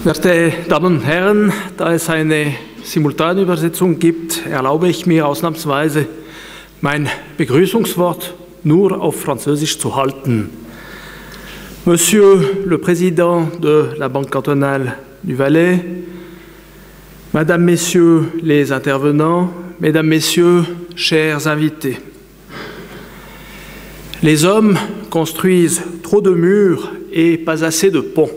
Werte Damen und Herren, da es eine Simultanübersetzung gibt, erlaube ich mir ausnahmsweise, mein Begrüßungswort nur auf Französisch zu halten. Monsieur le Président de la Banque cantonale du Valais, Madame, Messieurs les intervenants, Mesdames, Messieurs, chers invités. Les hommes construisent trop de murs et pas assez de ponts.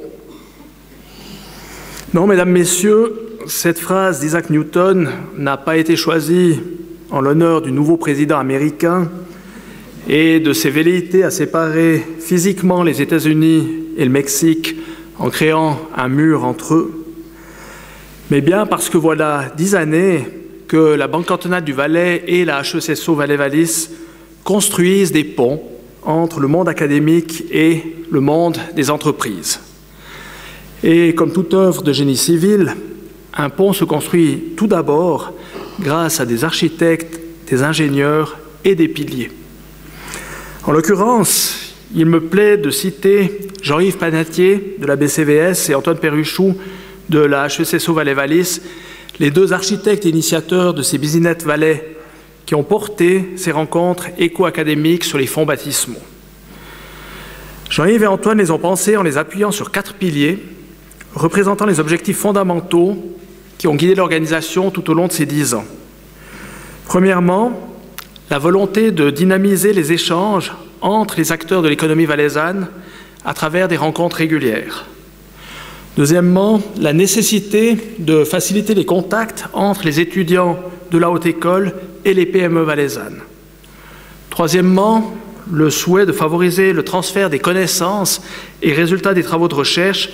Non, Mesdames, Messieurs, cette phrase d'Isaac Newton n'a pas été choisie en l'honneur du nouveau président américain et de ses velléités à séparer physiquement les États-Unis et le Mexique en créant un mur entre eux, mais bien parce que voilà 10 années que la Banque cantonale du Valais et la HECSO Valais-Wallis construisent des ponts entre le monde académique et le monde des entreprises. Et comme toute œuvre de génie civil, un pont se construit tout d'abord grâce à des architectes, des ingénieurs et des piliers. En l'occurrence, il me plaît de citer Jean-Yves Panatier de la BCVS et Antoine Perruchou de la HECSO Valais-Wallis, les deux architectes et initiateurs de ces Business Valais qui ont porté ces rencontres éco-académiques sur les fonds baptismaux. Jean-Yves et Antoine les ont pensés en les appuyant sur 4 piliers représentant les objectifs fondamentaux qui ont guidé l'organisation tout au long de ces 10 ans. Premièrement, la volonté de dynamiser les échanges entre les acteurs de l'économie valaisanne à travers des rencontres régulières. Deuxièmement, la nécessité de faciliter les contacts entre les étudiants de la haute école et les PME valaisannes. Troisièmement, le souhait de favoriser le transfert des connaissances et résultats des travaux de recherche,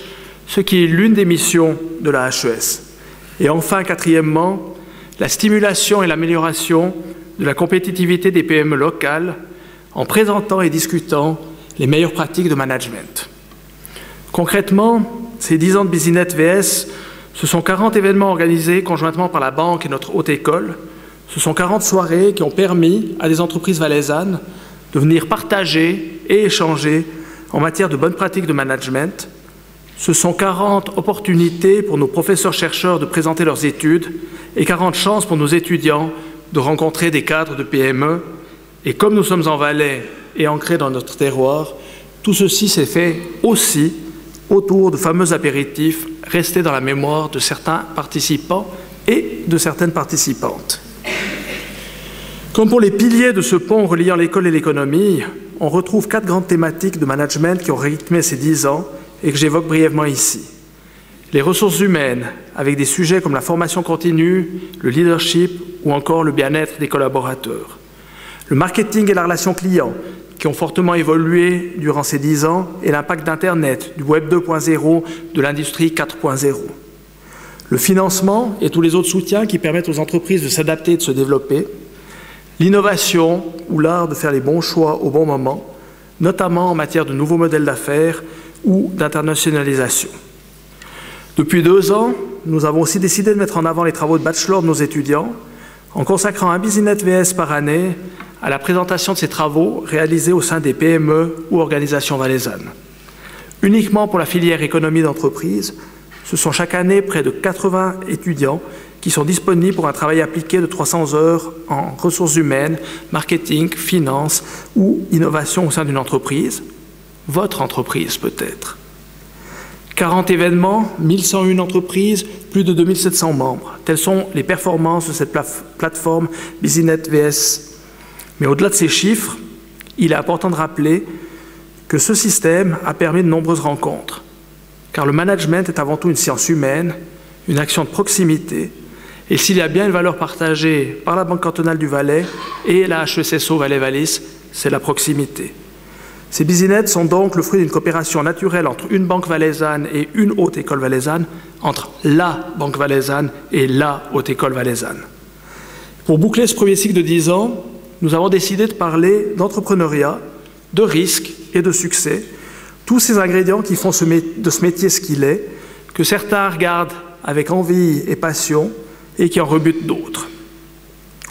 ce qui est l'une des missions de la HES. Et enfin, quatrièmement, la stimulation et l'amélioration de la compétitivité des PME locales en présentant et discutant les meilleures pratiques de management. Concrètement, ces 10 ans de Business VS, ce sont 40 événements organisés conjointement par la Banque et notre haute école. Ce sont 40 soirées qui ont permis à des entreprises valaisannes de venir partager et échanger en matière de bonnes pratiques de management. Ce sont 40 opportunités pour nos professeurs-chercheurs de présenter leurs études et 40 chances pour nos étudiants de rencontrer des cadres de PME. Et comme nous sommes en Valais et ancrés dans notre terroir, tout ceci s'est fait aussi autour de fameux apéritifs restés dans la mémoire de certains participants et de certaines participantes. Comme pour les piliers de ce pont reliant l'école et l'économie, on retrouve 4 grandes thématiques de management qui ont rythmé ces 10 ans et que j'évoque brièvement ici. Les ressources humaines, avec des sujets comme la formation continue, le leadership ou encore le bien-être des collaborateurs. Le marketing et la relation client, qui ont fortement évolué durant ces 10 ans, et l'impact d'Internet, du Web 2.0, de l'industrie 4.0. Le financement et tous les autres soutiens qui permettent aux entreprises de s'adapter et de se développer. L'innovation, ou l'art de faire les bons choix au bon moment, notamment en matière de nouveaux modèles d'affaires ou d'internationalisation. Depuis 2 ans, nous avons aussi décidé de mettre en avant les travaux de bachelor de nos étudiants en consacrant un Business VS par année à la présentation de ces travaux réalisés au sein des PME ou organisations valaisannes. Uniquement pour la filière économie d'entreprise, ce sont chaque année près de 80 étudiants qui sont disponibles pour un travail appliqué de 300 heures en ressources humaines, marketing, finance ou innovation au sein d'une entreprise. Votre entreprise peut-être. 40 événements, 1101 entreprises, plus de 2700 membres. Telles sont les performances de cette plateforme Business VS. Mais au-delà de ces chiffres, il est important de rappeler que ce système a permis de nombreuses rencontres. Car le management est avant tout une science humaine, une action de proximité. Et s'il y a bien une valeur partagée par la Banque cantonale du Valais et la HECSO Valais-Wallis, c'est la proximité. Ces business sont donc le fruit d'une coopération naturelle entre une banque valaisanne et une haute école valaisanne, entre la banque valaisanne et la haute école valaisanne. Pour boucler ce premier cycle de 10 ans, nous avons décidé de parler d'entrepreneuriat, de risques et de succès, tous ces ingrédients qui font de ce métier ce qu'il est, que certains regardent avec envie et passion et qui en rebutent d'autres.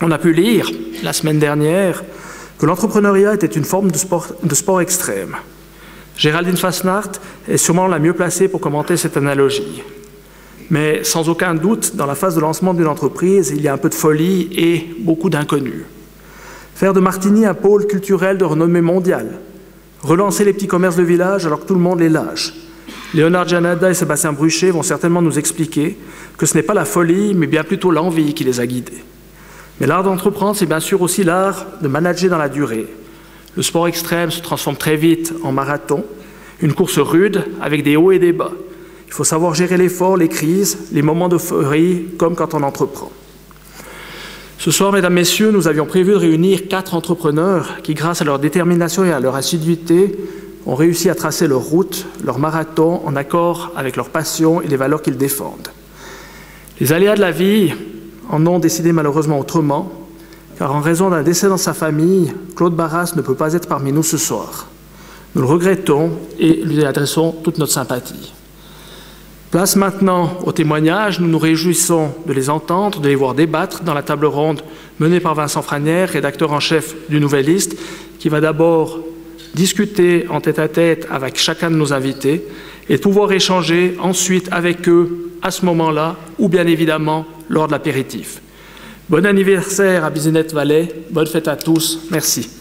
On a pu lire, la semaine dernière, que l'entrepreneuriat était une forme de sport extrême. Géraldine Fasnacht est sûrement la mieux placée pour commenter cette analogie. Mais sans aucun doute, dans la phase de lancement d'une entreprise, il y a un peu de folie et beaucoup d'inconnus. Faire de Martigny un pôle culturel de renommée mondiale, relancer les petits commerces de village alors que tout le monde les lâche. Léonard Janada et Sébastien Bruchet vont certainement nous expliquer que ce n'est pas la folie, mais bien plutôt l'envie qui les a guidés. Mais l'art d'entreprendre, c'est bien sûr aussi l'art de manager dans la durée. Le sport extrême se transforme très vite en marathon, une course rude avec des hauts et des bas. Il faut savoir gérer l'effort, les crises, les moments d'euphorie, comme quand on entreprend. Ce soir, mesdames, messieurs, nous avions prévu de réunir 4 entrepreneurs qui, grâce à leur détermination et à leur assiduité, ont réussi à tracer leur route, leur marathon, en accord avec leur passion et les valeurs qu'ils défendent. Les aléas de la vie en ont décidé malheureusement autrement, car en raison d'un décès dans sa famille, Claude Barras ne peut pas être parmi nous ce soir. Nous le regrettons et lui adressons toute notre sympathie. Place maintenant aux témoignages. Nous nous réjouissons de les entendre, de les voir débattre dans la table ronde menée par Vincent Franière, rédacteur en chef du Nouvelliste, qui va d'abord discuter en tête-à-tête avec chacun de nos invités et de pouvoir échanger ensuite avec eux à ce moment-là ou bien évidemment lors de l'apéritif. Bon anniversaire à Bisinette Vallée, bonne fête à tous, merci.